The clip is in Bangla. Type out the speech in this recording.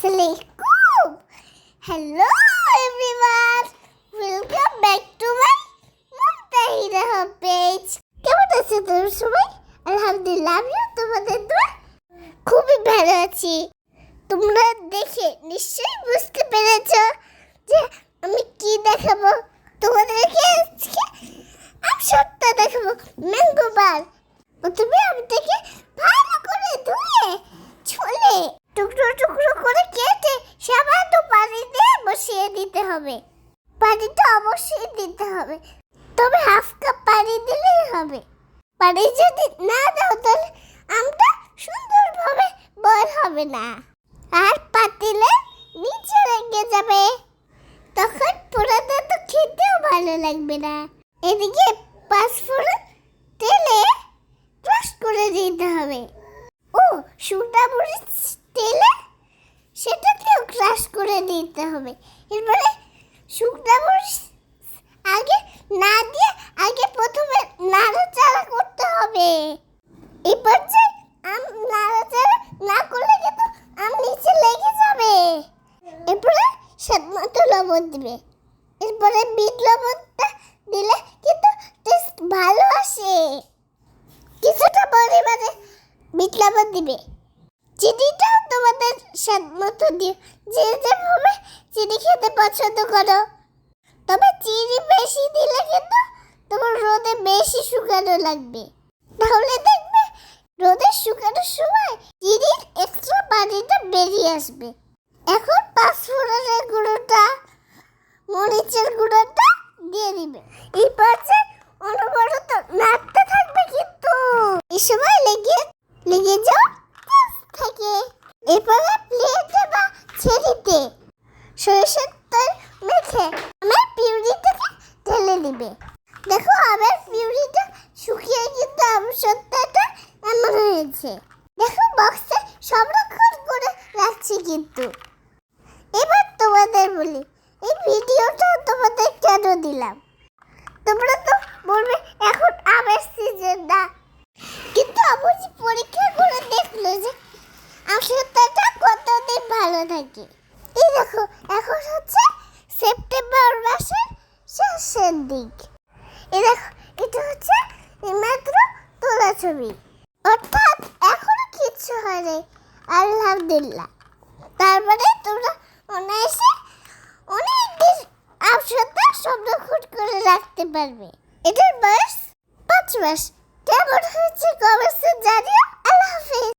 Assalamualaikum. Hello everyone. Welcome back to my Muntahida page. কেমন আছো তোমরা সবাই? আলহামদুলিল্লাহ আমিও তোমাদের দোয়া খুবই ভালো আছি। তোমরা দেখে নিশ্চয়ই বুঝতে পেরেছো যে আমি কি দেখাবো তোমাদেরকে। আজকে আমি সত্যি দেখাবো ম্যাঙ্গো বার। প্রথমে আমি থেকে ভালো করে ধুয়ে ছুলে টুকরো টুকরো করে কেটে সামান্য পানি দিয়ে বসিয়ে দিতে হবে। পানিটা অবশ্যই দিতে হবে, তবে হাফ কাপ পানি দিলেই হবে। পানি যদি না দাও তাহলে আমটা সুন্দরভাবে বয়েল হবে না, আর পাতিলে নিচে লেগে যাবে, তখন পুরোটা তো খেতেও ভালো লাগবে না। এদিকে পাঁচফোড়ন তেলে ক্রাশ করে দিতে হবে। ও শুকনা মরিচ তেলে সেটাকেও ক্রাশ করে দিতে হবে। এরপরে শুকনা মরিচ আগে না দিয়ে প্রথমে নাড়াচাড়া করতে হবে। এরপর যে নাড়াচাড়া না করলে কিন্তু নিচে লেগে যাবে। এরপরে স্বাদ মতো লবণ দিবে। এরপরে বিট লবণটা দিলে কিন্তু টেস্ট ভালো আসে। কিছুটা পরিমাণে বিট লবণ দিবে। চিনিটাও তোমাদের স্বাদ মতো দিও, যে যেভাবে চিনি খেতে পছন্দ করো। তবে চিনি বেশি দিলে কিন্তু তোমার রোদে বেশি শুকানো লাগবে, তাহলে দেখবে রোদে শুকানোর সময় চিনির এক্সট্রা পানিটা বেরিয়ে আসবে। এখন পাঁচফোড়নের গুঁড়োটা, মরিচের গুঁড়োটা দিয়ে দিবে। এই পর্যায়ে অনবরত নাড়তে থাকবে, কিন্তু এই সময় লেগে যাও থাকে। এরপরে প্লেটে বা ছেড়িতে সরিষার তেল মেখে আমার পিউরিটাকে ঢেলে দিবে। দেখো আমার পিউরিটা শুকিয়ে কিন্তু আমসত্ত্বটা এমন হয়েছে। দেখো বক্সে সংরক্ষণ করে রাখছি। কিন্তু এবার তোমাদের বলি, এই ভিডিওটা তোমাদের কেন দিলাম? তোমরা তো বলবে এখন আমের সিজন না, কিন্তু অবশ্যই পরীক্ষা করে দেখলো যে আমসত্ত্বটা কতদিন ভালো থাকে। এই দেখো এখন হচ্ছে সেপ্টেম্বর মাসের শেষের দিক। এই দেখো এটা হচ্ছে মাত্র তোলা ছবি, অর্থাৎ এখনো কিচ্ছু হয়নি। আলহামদুলিল্লাহ। তারপরে তোমরা অনায়াসে অনেক দিন আমসত্ত্ব সংরক্ষণ করে রাখতে পারবে। এটার বয়স 5 মাস। কেমন হয়েছে কমেন্টে জানিও। আল্লাহ হাফেজ।